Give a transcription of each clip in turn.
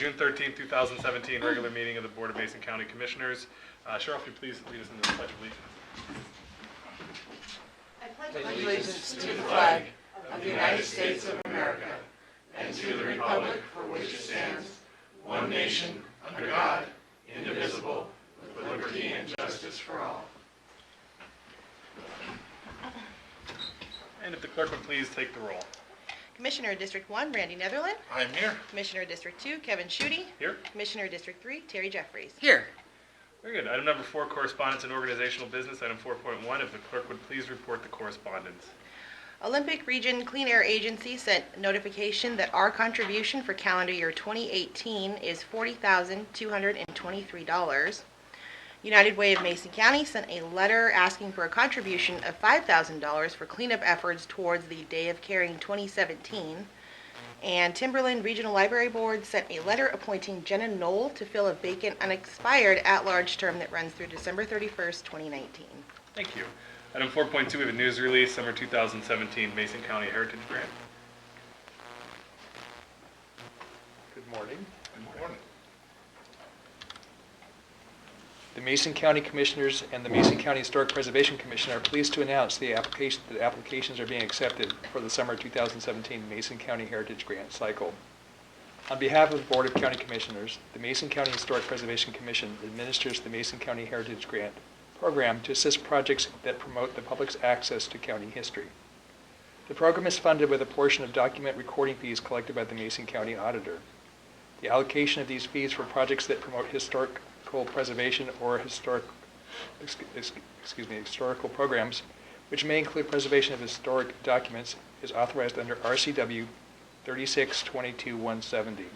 June 13th, 2017, regular meeting of the Board of Mason County Commissioners. Cheryl, if you please lead us into the Pledge of Allegiance. I pledge allegiance to the flag of the United States of America and to the republic for which it stands, one nation, under God, indivisible, with liberty and justice for all. And if the clerk would please take the roll. Commissioner District 1, Randy Netherland. I'm here. Commissioner District 2, Kevin Schutte. Here. Commissioner District 3, Terry Jeffries. Here. Very good. Item number 4, correspondence and organizational business. Item 4.1, if the clerk would please report the correspondence. Olympic Region Clean Air Agency sent notification that our contribution for calendar year 2018 is $40,223. United Way of Mason County sent a letter asking for a contribution of $5,000 for cleanup efforts towards the Day of Caring 2017. And Timberland Regional Library Board sent a letter appointing Jenna Knoll to fill a vacant unexpired at-large term that runs through December 31st, 2019. Thank you. Item 4.2, we have a news release, Summer 2017 Mason County Heritage Grant. Good morning. Good morning. The Mason County Commissioners and the Mason County Historic Preservation Commission are pleased to announce that applications are being accepted for the Summer 2017 Mason County Heritage Grant Cycle. On behalf of the Board of County Commissioners, the Mason County Historic Preservation Commission administers the Mason County Heritage Grant program to assist projects that promote the public's access to county history. The program is funded with a portion of document recording fees collected by the Mason County Auditor. The allocation of these fees for projects that promote historical preservation or historical programs, which may include preservation of historic documents, is authorized under RCW 3622-170.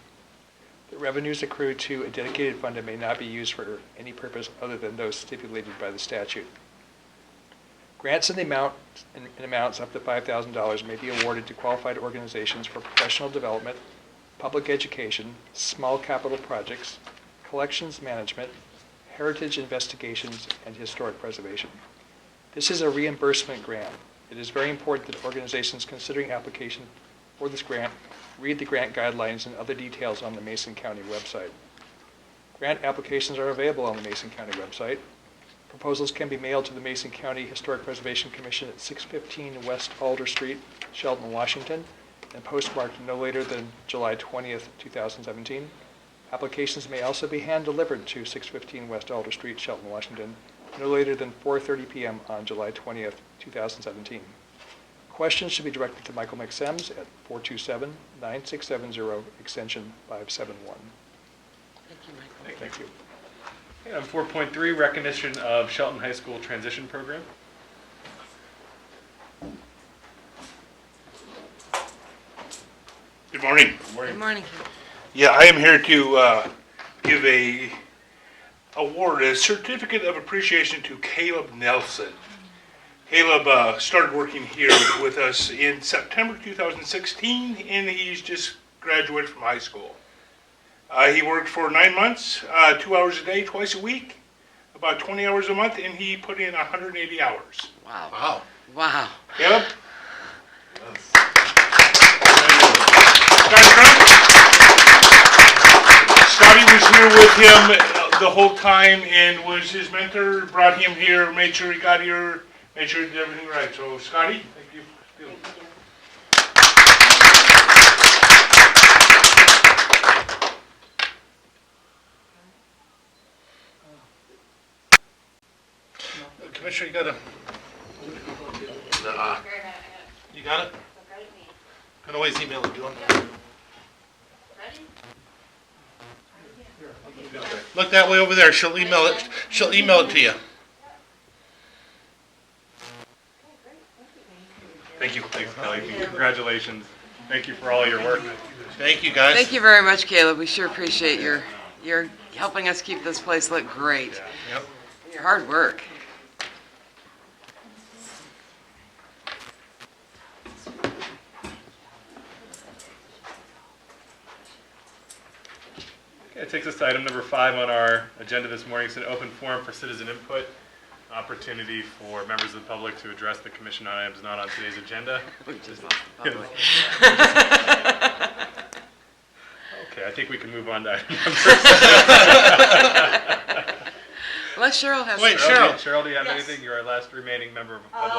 The revenues accrued to a dedicated fund and may not be used for any purpose other than those stipulated by the statute. Grants in amounts up to $5,000 may be awarded to qualified organizations for professional development, public education, small capital projects, collections management, heritage investigations, and historic preservation. This is a reimbursement grant. It is very important that organizations considering application for this grant read the grant guidelines and other details on the Mason County website. Grant applications are available on the Mason County website. Proposals can be mailed to the Mason County Historic Preservation Commission at 615 West Alder Street, Shelton, Washington, and postmarked no later than July 20th, 2017. Applications may also be hand-delivered to 615 West Alder Street, Shelton, Washington, no later than 4:30 p.m. on July 20th, 2017. Questions should be directed to Michael McSems at 427-9670, extension 571. Thank you, Michael. Thank you. Okay, item 4.3, recognition of Shelton High School Transition Program. Good morning. Good morning. Yeah, I am here to give a certificate of appreciation to Caleb Nelson. Caleb started working here with us in September 2016, and he's just graduated from high school. He worked for 9 months, 2 hours a day, twice a week, about 20 hours a month, and he put in 180 hours. Wow. Wow. Caleb? Scotty was here with him the whole time and was his mentor, brought him here, made sure he got here, made sure he did everything right. So, Scotty, thank you. Commissioner, you got You got it? Can always email it to him. Look that way over there. She'll email it. She'll email it to you. Thank you. Thanks, Kelly. Congratulations. Thank you for all your work. Thank you, guys. Thank you very much, Caleb. We sure appreciate your helping us keep this place look great. Yep. Your hard work. Okay, it takes us to item number 5 on our agenda this morning. It's an open forum for citizen input. Opportunity for members of the public to address the commission on items not on today's agenda. We just lost the public. Okay, think we can move on to item number Unless Cheryl has. Wait, Cheryl, Cheryl. Cheryl, do you have Yes. anything? You're our last remaining member of the public.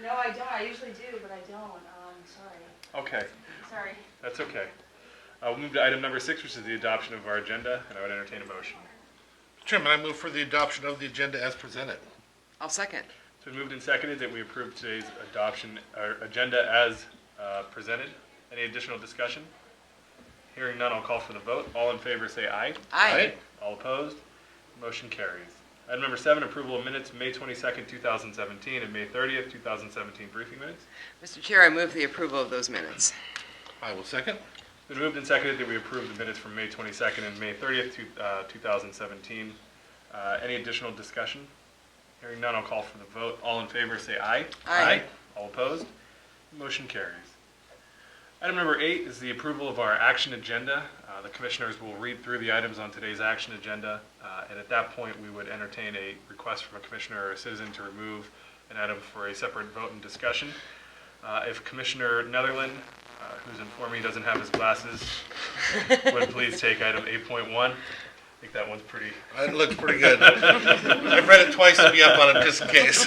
No, I don't. I usually do, but I don't. Sorry. Okay, Sorry. that's okay. We'll move to item number 6, which is the adoption of our agenda, and I would entertain a motion. Chairman, I move for the adoption of the agenda as presented. I'll second. It's been moved and seconded that we approve today's agenda as presented. Any additional discussion? Hearing none, I'll call for the vote. All in favor say aye. Aye. All opposed? Motion carries. Item number 7, approval of minutes, May 22nd, 2017, and May 30th, 2017 briefing minutes. Mr. Chair, I move the approval of those minutes. I will second. It's been moved and seconded that we approve the minutes from May 22nd and May 30th, 2017. Any additional discussion? Hearing none, I'll call for the vote. All in favor say aye. Aye. All opposed? Motion carries. Item number 8 is the approval of our action agenda. The commissioners will read through the items on today's action agenda, and at that point, we would entertain a request from a commissioner or a citizen to remove an item for a separate vote and discussion. If Commissioner Netherland, who's informed me he doesn't have his glasses, would please take item 8.1. I think that one's pretty... It looks pretty good. I've read it twice to be up on it just in case.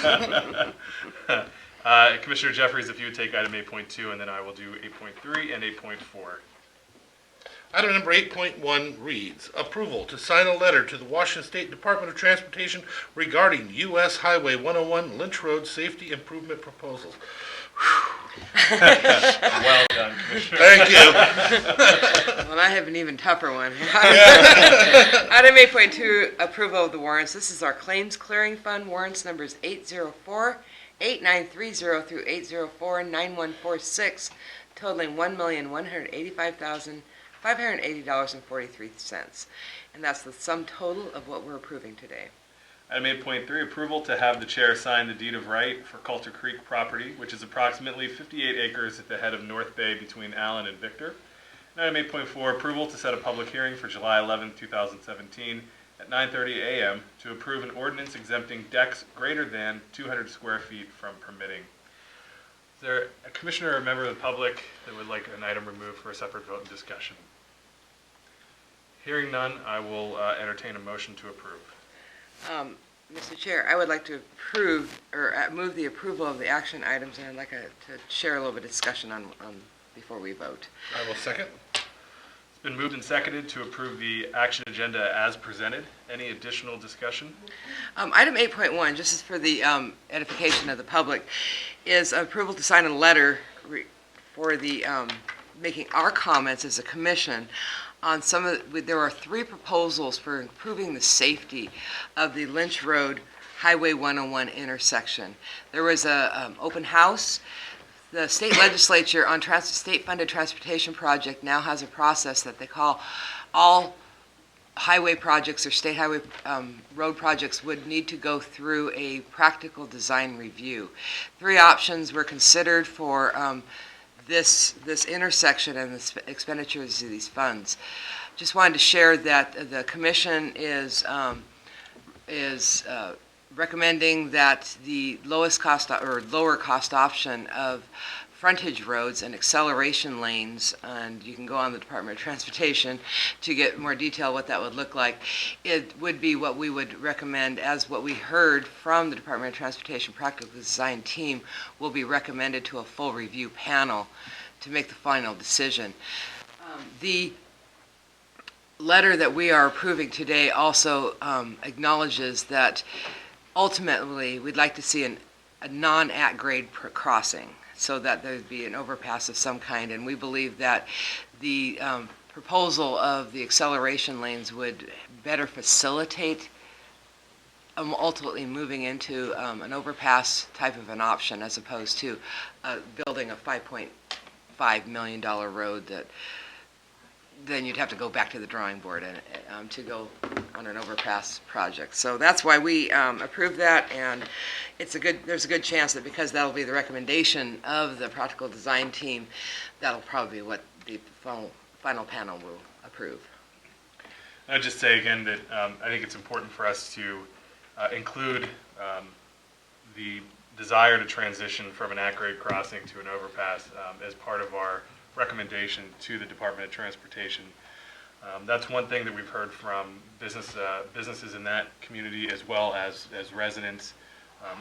Commissioner Jeffries, if you would take item 8.2, and then I will do 8.3 and 8.4. Item number 8.1 reads, approval to sign a letter to the Washington State Department of Transportation regarding U.S. Highway 101 Lynch Road safety improvement proposals. Well done, Commissioner. Thank you. Well, I have an even tougher one. Item 8.2, approval of the warrants. This is our claims clearing fund warrants numbers 804, 8930 through 804, 9146, totaling $1,185,580.43. And that's the sum total of what we're approving today. Item 8.3, approval to have the chair sign the deed of right for Coulter Creek property, which is approximately 58 acres at the head of North Bay between Allen and Victor. And item 8.4, approval to set a public hearing for July 11, 2017 at 9:30 a.m. to approve an ordinance exempting decks greater than 200 square feet from permitting. Is there a commissioner or a member of the public that would like an item removed for a separate vote and discussion? Hearing none, I will entertain a motion to approve. Mr. Chair, I would like to approve, or move the approval of the action items, and I'd like to share a little bit of discussion on before we vote. I will second. It's been moved and seconded to approve the action agenda as presented. Any additional discussion? Item 8.1, just as for the edification of the public, is approval to sign a letter for the making our comments as a commission on some of there are 3 proposals for improving the safety of the Lynch Road Highway 101 intersection. There was a open house. The state legislature on state-funded transportation project now has a process that they call all highway projects or state highway road projects would need to go through a practical design review. 3 options were considered for this intersection and the expenditures of these funds. Just wanted to share that the commission is recommending that the lowest cost or lower cost option of frontage roads and acceleration lanes, and you can go on the Department of Transportation to get more detail what that would look like. It would be what we would recommend, as what we heard from the Department of Transportation Practical Design team will be recommended to a full review panel to make the final decision. The letter that we are approving today also acknowledges that ultimately we'd like to see a non-at-grade crossing, so that there would be an overpass of some kind, and we believe that the proposal of the acceleration lanes would better facilitate ultimately moving into an overpass type of an option, as opposed to building a $5.5 million road that then you'd have to go back to the drawing board and to go on an overpass project. So that's why we approved that, and there's a good chance that because that'll be the recommendation of the practical design team, that'll probably be what the final panel will approve. I'd just say again that I think it's important for us to include the desire to transition from an at-grade crossing to an overpass as part of our recommendation to the Department of Transportation. That's one thing that we've heard from businesses in that community as well as residents.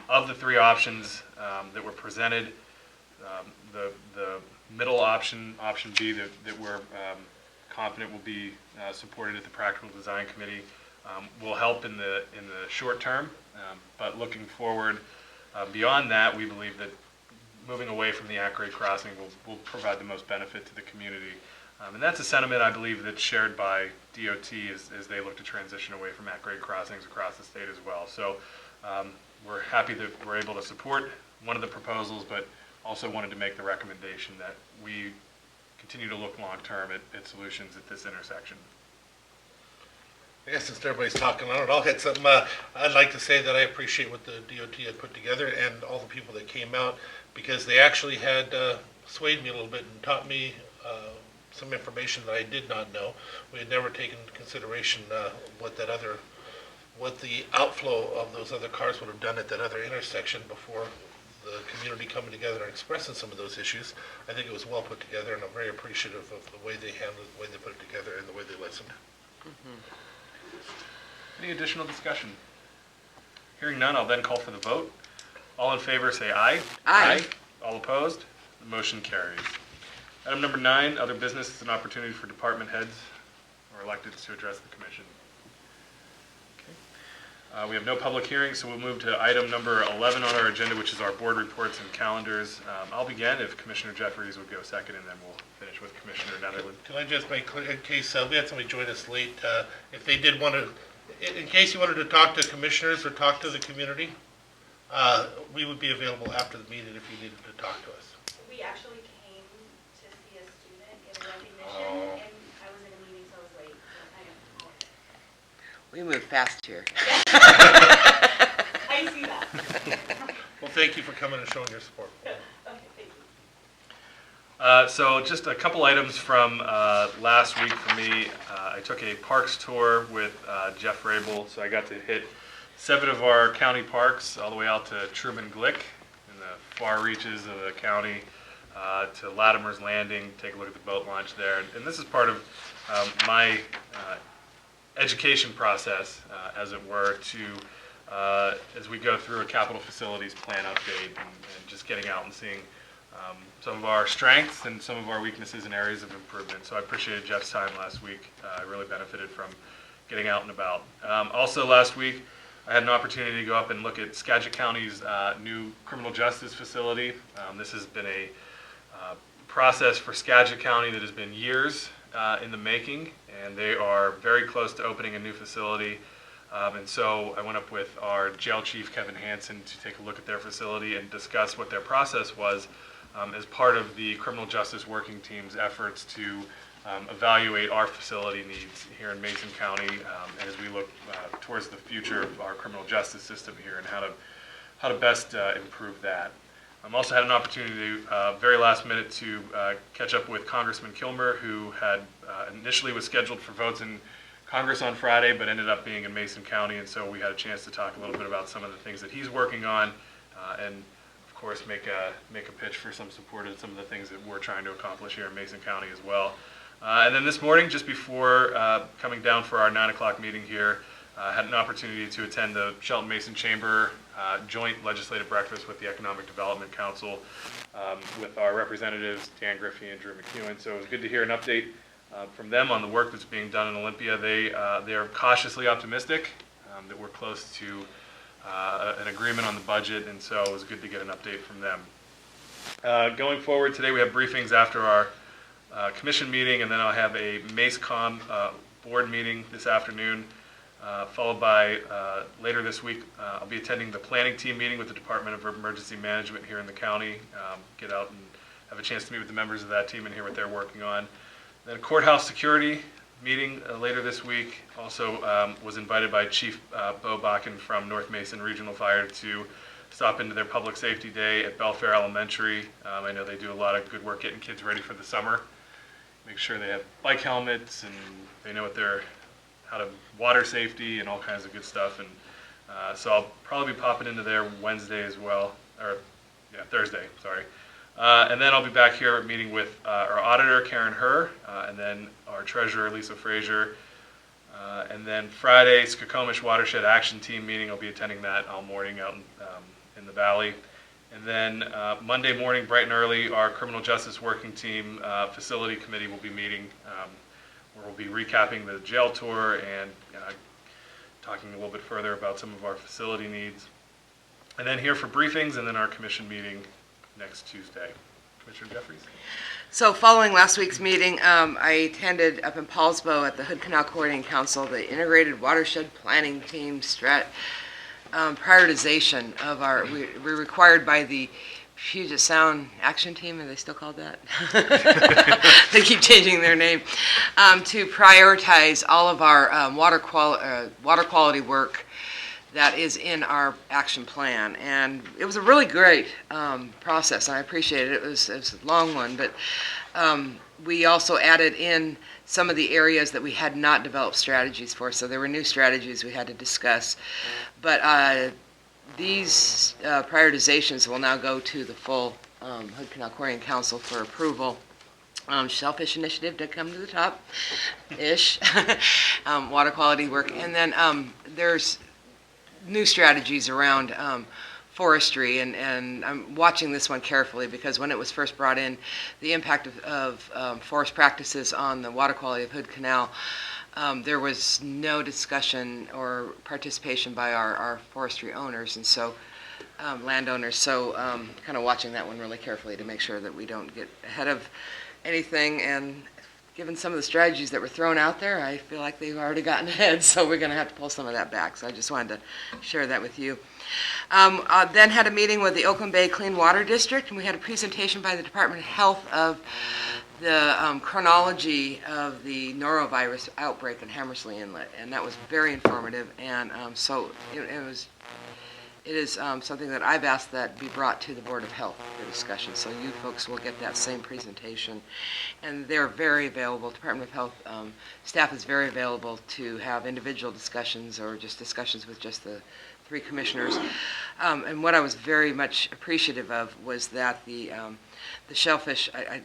Of the three options that were presented, the middle option, option B, that we're confident will be supported at the Practical Design Committee, will help in the short term. But looking forward beyond that, we believe that moving away from the at-grade crossing will provide the most benefit to the community. And that's a sentiment I believe that's shared by DOT as they look to transition away from at-grade crossings across the state as well. So we're happy that we're able to support one of the proposals, but also wanted to make the recommendation that we continue to look long-term at solutions at this intersection. I guess since everybody's talking on it, I'll hit something. I'd like to say that I appreciate what the DOT had put together and all the people that came out, because they actually had swayed me a little bit and taught me some information that I did not know. We had never taken into consideration what the outflow of those other cars would have done at that other intersection before the community coming together and expressing some of those issues. I think it was well put together, and I'm very appreciative of the way they handled it, the way they put it together, and the way they listened. Any additional discussion? Hearing none, I'll then call for the vote. All in favor say aye. Aye. All opposed? The motion carries. Item number 9, other business is an opportunity for department heads or electeds to address the commission. Okay. We have no public hearings, so we'll move to item number 11 on our agenda, which is our board reports and calendars. I'll begin if Commissioner Jeffries would go second, and then we'll finish with Commissioner Netherland. Can I just make clear, in case we had somebody join us late, if they did want to, in case you wanted to talk to commissioners or talk to the community, we would be available after the meeting if you needed to talk to us. We actually came to see a student in recognition, and I was in a meeting, so I was late. So I apologize. We move fast here. I see that. Well, thank you for coming and showing your support. Okay, thank you. So just a couple items from last week for me. I took a parks tour with Jeff Rabel, so I got to hit 7 of our county parks, all the way out to Truman Glick in the far reaches of the county, to Latimer's Landing, take a look at the boat launch there. And this is part of my education process, as it were, to as we go through a capital facilities plan update and just getting out and seeing some of our strengths and some of our weaknesses and areas of improvement. So I appreciated Jeff's time last week. I really benefited from getting out and about. Also last week, I had an opportunity to go up and look at Skagit County's new criminal justice facility. This has been a process for Skagit County that has been years in the making, and they are very close to opening a new facility. And so I went up with our jail chief, Kevin Hansen, to take a look at their facility and discuss what their process was as part of the criminal justice working team's efforts to evaluate our facility needs here in Mason County as we look towards the future of our criminal justice system here and how to best improve that. I also had an opportunity, very last minute, to catch up with Congressman Kilmer, who had initially was scheduled for votes in Congress on Friday, but ended up being in Mason County, and so we had a chance to talk a little bit about some of the things that he's working on, and of course make a pitch for some support of some of the things that we're trying to accomplish here in Mason County as well. And then this morning, just before coming down for our 9 o'clock meeting here, had an opportunity to attend the Shelton Mason Chamber joint legislative breakfast with the Economic Development Council with our representatives, Dan Griffey and Drew McEwen. So it was good to hear an update from them on the work that's being done in Olympia. They are cautiously optimistic that we're close to an agreement on the budget, and so it was good to get an update from them. Going forward, today we have briefings after our commission meeting, and then I'll have a MACECOM board meeting this afternoon, followed by later this week I'll be attending the planning team meeting with the Department of Emergency Management here in the county, get out and have a chance to meet with the members of that team and hear what they're working on. Then a courthouse security meeting later this week. Also was invited by Chief Bo Bakken from North Mason Regional Fire to stop into their public safety day at Belfair Elementary. I know they do a lot of good work getting kids ready for the summer. Make sure they have bike helmets and they know how to water safety and all kinds of good stuff. And so I'll probably be popping into there Wednesday as well, or yeah, Thursday, sorry. And then I'll be back here meeting with our auditor, Karen Herr, and then our treasurer, Lisa Frazier. And then Friday, Skokomish Watershed Action Team meeting. I'll be attending that all morning out in the valley. And then Monday morning, bright and early, our Criminal Justice Working Team Facility Committee will be meeting, where we'll be recapping the jail tour and talking a little bit further about some of our facility needs. And then here for briefings, and then our commission meeting next Tuesday. Commissioner Jeffries? So following last week's meeting, I attended up in Paulsbo at the Hood Canal Coordinating Council, the Integrated Watershed Planning Team prioritization of our, we're required by the Puget Sound Action Team, are they still called that? They keep changing their name, to prioritize all of our water quality work that is in our action plan. And it was a really great process, and I appreciate it. It was a long one, but we also added in some of the areas that we had not developed strategies for, so there were new strategies we had to discuss. But these prioritizations will now go to the full Hood Canal Coordinating Council for approval. Shellfish Initiative did come to the top-ish, water quality work, and then there's new strategies around forestry, and I'm watching this one carefully because when it was first brought in, the impact of forest practices on the water quality of Hood Canal, there was no discussion or participation by our forestry owners, and so landowners, so kind of watching that one really carefully to make sure that we don't get ahead of anything. And given some of the strategies that were thrown out there, I feel like they've already gotten ahead, so we're going to have to pull some of that back. So I just wanted to share that with you. Then had a meeting with the Oakland Bay Clean Water District, and we had a presentation by the Department of Health of the chronology of the norovirus outbreak in Hammersley Inlet, and that was very informative. And so it is something that I've asked that be brought to the Board of Health for discussion. So you folks will get that same presentation. And they're very available. Department of Health staff is very available to have individual discussions or just discussions with just the 3 commissioners. And what I was very much appreciative of was that the shellfish, I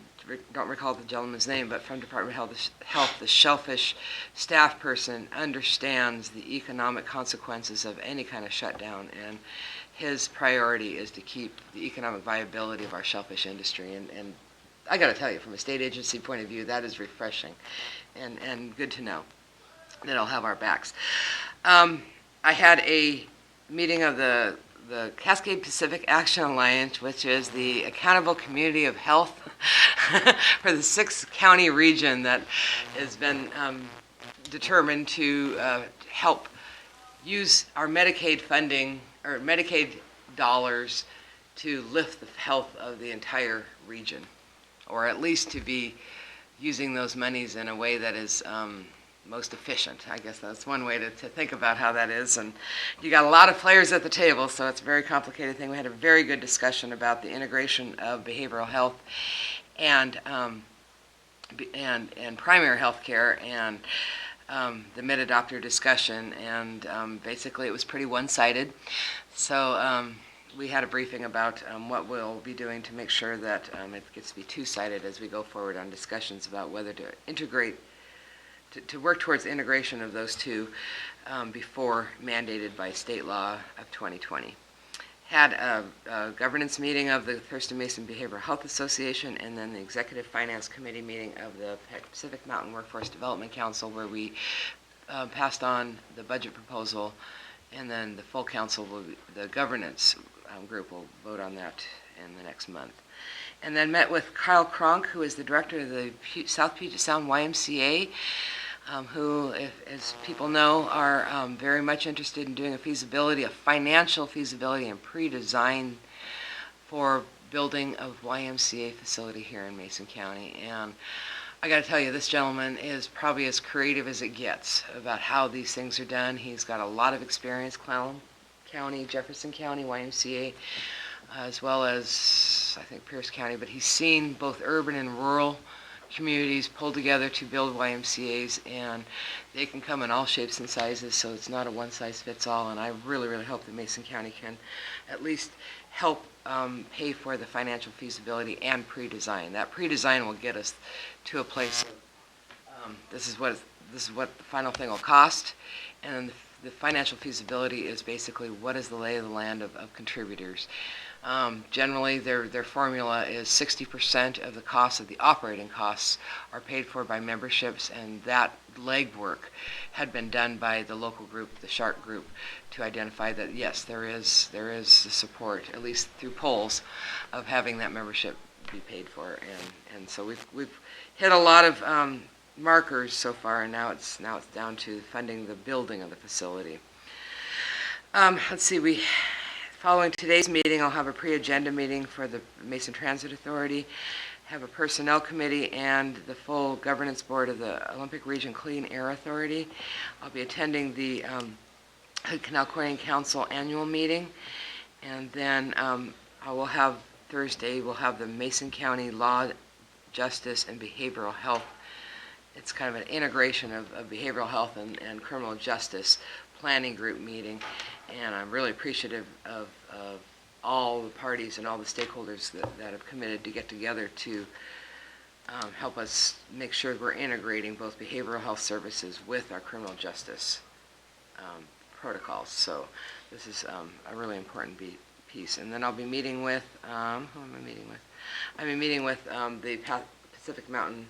don't recall the gentleman's name, but from Department of Health, the shellfish staff person understands the economic consequences of any kind of shutdown, and his priority is to keep the economic viability of our shellfish industry. And I got to tell you, from a state agency point of view, that is refreshing and good to know that I'll have our backs. I had a meeting of the Cascade Pacific Action Alliance, which is the accountable community of health for the 6-county region that has been determined to help use our Medicaid funding or Medicaid dollars to lift the health of the entire region, or at least to be using those monies in a way that is most efficient. I guess that's one way to think about how that is. And you got a lot of players at the table, so it's a very complicated thing. We had a very good discussion about the integration of behavioral health and primary health care and the mid-adopter discussion, and basically it was pretty one-sided. So we had a briefing about what we'll be doing to make sure that it gets to be two-sided as we go forward on discussions about whether to integrate, to work towards the integration of those two before mandated by state law of 2020. Had a governance meeting of the Thurston Mason Behavioral Health Association, and then the Executive Finance Committee meeting of the Pacific Mountain Workforce Development Council, where we passed on the budget proposal, and then the full council, the governance group will vote on that in the next month. And then met with Kyle Cronk, who is the director of the South Puget Sound YMCA, who, as people know, are very much interested in doing a financial feasibility and pre-design for building a YMCA facility here in Mason County. And I got to tell you, this gentleman is probably as creative as it gets about how these things are done. He's got a lot of experience, Clallam County, Jefferson County, YMCA, as well as, I think, Pierce County, but he's seen both urban and rural communities pulled together to build YMCAs, and they can come in all shapes and sizes, so it's not a one-size-fits-all. And I really, really hope that Mason County can at least help pay for the financial feasibility and pre-design. That pre-design will get us to a place of, this is what the final thing will cost, and then the financial feasibility is basically what is the lay of the land of contributors. Generally, their formula is 60% of the cost of the operating costs are paid for by memberships, and that legwork had been done by the local group, the Shark Group, to identify that yes, there is the support, at least through polls, of having that membership be paid for, and so we've hit a lot of markers so far, and now it's down to funding the building of the facility. Let's see, following today's meeting, I'll have a pre-agenda meeting for the Mason Transit Authority, have a personnel committee, and the full governance board of the Olympic Region Clean Air Authority. I'll be attending the Canal Quarrying Council annual meeting, and then I will have Thursday, we'll have the Mason County Law, Justice, and Behavioral Health. It's kind of an integration of behavioral health and criminal justice planning group meeting, and I'm really appreciative of all the parties and all the stakeholders that have committed to get together to help us make sure we're integrating both behavioral health services with our criminal justice protocols. So this is a really important piece. And then I'll be meeting with, who am I meeting with? I'll be meeting with the Pacific Mountain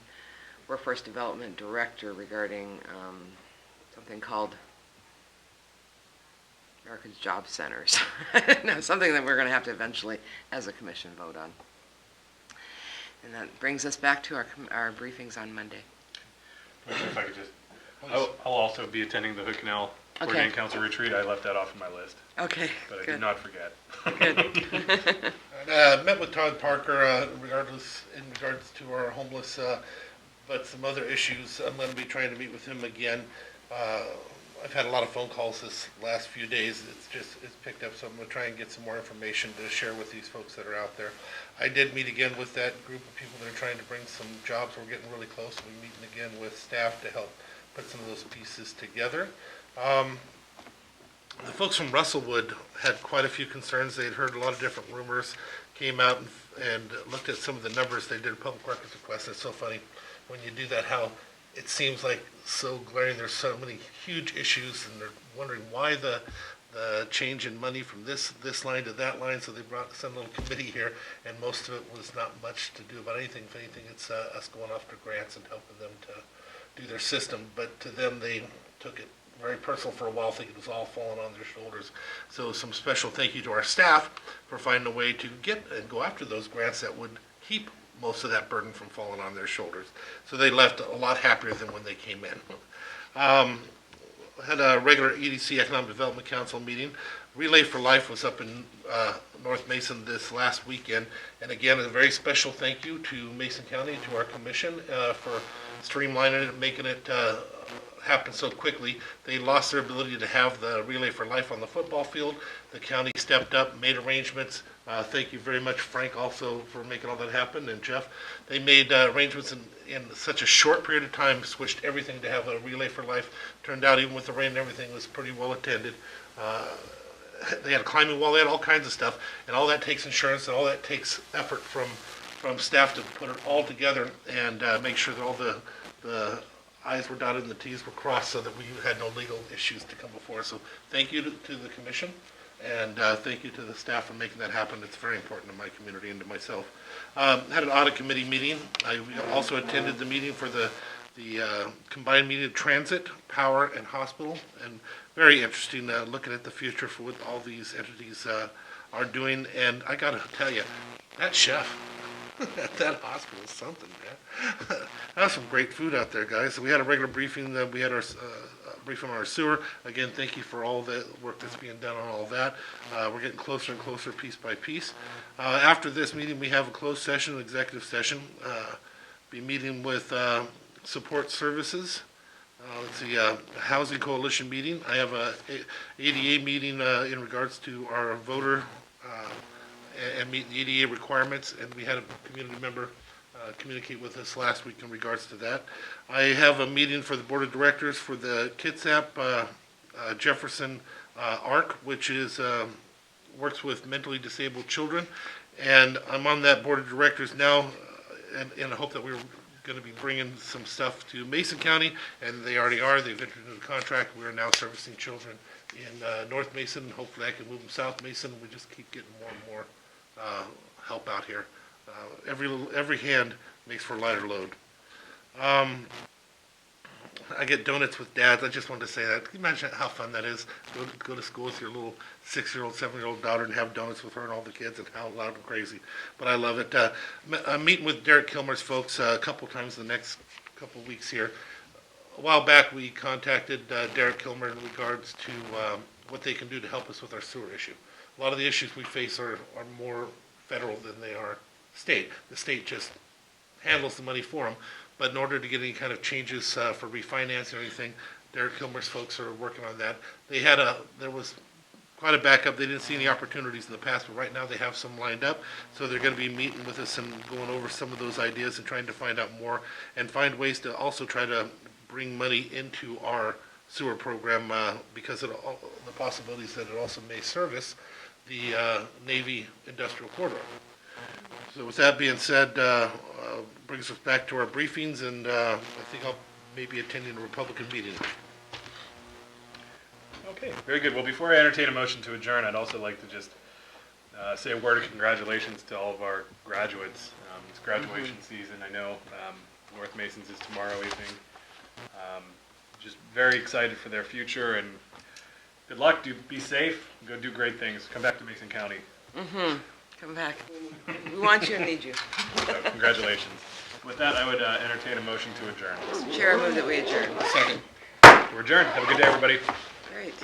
Workforce Development Director regarding something called America's Job Centers. No, something that we're going to have to eventually, as a commission, vote on. And that brings us back to our briefings on Monday. If I could just, I'll also be attending the Hood Canal Coordinating Council retreat. I left that off on my list, Okay, but I good. did not forget. Good. Met with Todd Parker in regards to our homeless, but some other issues. I'm going to be trying to meet with him again. I've had a lot of phone calls this last few days. It's picked up, so I'm going to try and get some more information to share with these folks that are out there. I did meet again with that group of people that are trying to bring some jobs. We're getting really close. We're meeting again with staff to help put some of those pieces together. The folks from Russellwood had quite a few concerns. They had heard a lot of different rumors, came out and looked at some of the numbers. They did a public records request. It's so funny when you do that, how it seems like so glaring. There's so many huge issues, and they're wondering why the change in money from this line to that line. So they brought some little committee here, and most of it was not much to do about anything. If anything, it's us going after grants and helping them to do their system. But to them, they took it very personal for a while, thinking it was all falling on their shoulders. So some special thank you to our staff for finding a way to get and go after those grants that would keep most of that burden from falling on their shoulders. So they left a lot happier than when they came in. Had a regular EDC Economic Development Council meeting. Relay for Life was up in North Mason this last weekend. And again, a very special thank you to Mason County, to our commission for streamlining it, making it happen so quickly. They lost their ability to have the Relay for Life on the football field. The county stepped up, made arrangements. Thank you very much, Frank, also for making all that happen, and Jeff. They made arrangements in such a short period of time, switched everything to have a Relay for Life. Turned out, even with the rain and everything, was pretty well attended. They had a climbing wall, they had all kinds of stuff, and all that takes insurance, and all that takes effort from staff to put it all together and make sure that all the I's were dotted and the T's were crossed so that we had no legal issues to come before us. So thank you to the commission, and thank you to the staff for making that happen. It's very important to my community and to myself. Had an audit committee meeting. I also attended the meeting for the combined meeting of transit, power, and hospital, and very interesting looking at the future for what all these entities are doing. And I gotta tell you, that chef at that hospital is something, man. That was some great food out there, guys. We had a regular briefing. We had our briefing on our sewer. Again, thank you for all the work that's being done on all that. We're getting closer and closer, piece by piece. After this meeting, we have a closed session, executive session. Be meeting with support services. Let's see, Housing Coalition meeting. I have a ADA meeting in regards to our voter and meet the ADA requirements, and we had a community member communicate with us last week in regards to that. I have a meeting for the board of directors for the Kitsap Jefferson ARC, which is works with mentally disabled children. And I'm on that board of directors now, and I hope that we're going to be bringing some stuff to Mason County, and they already are. They've entered into the contract. We are now servicing children in North Mason. Hopefully I can move them South Mason. We just keep getting more and more help out here. Every hand makes for a lighter load. I get donuts with dads. I just wanted to say that. Can you imagine how fun that is? Go to school with your little 6-year-old, 7-year-old daughter and have donuts with her and all the kids, and how loud and crazy. But I love it. I'm meeting with Derek Kilmer's folks a couple times the next couple weeks here. A while back, we contacted Derek Kilmer in regards to what they can do to help us with our sewer issue. A lot of the issues we face are more federal than they are state. The state just handles the money for them. But in order to get any kind of changes for refinancing or anything, Derek Kilmer's folks are working on that. There was quite a backup. They didn't see any opportunities in the past, but right now they have some lined up. So they're going to be meeting with us and going over some of those ideas and trying to find out more and find ways to also try to bring money into our sewer program because of the possibilities that it also may service the Navy Industrial Corridor. So with that being said, brings us back to our briefings, and I think I'll maybe attending a Republican meeting. Okay, very good. Well, before I entertain a motion to adjourn, I'd also like to just say a word of congratulations to all of our graduates. It's graduation season. I know North Mason's is tomorrow evening. Just very excited for their future, and good luck. Be safe. Go do great things. Come back to Mason County. Come back. We want you and need you. So, congratulations. With that, I would entertain a motion to adjourn. Chair, I move that we adjourn. Second. We're adjourned. Have a good day, everybody. Great.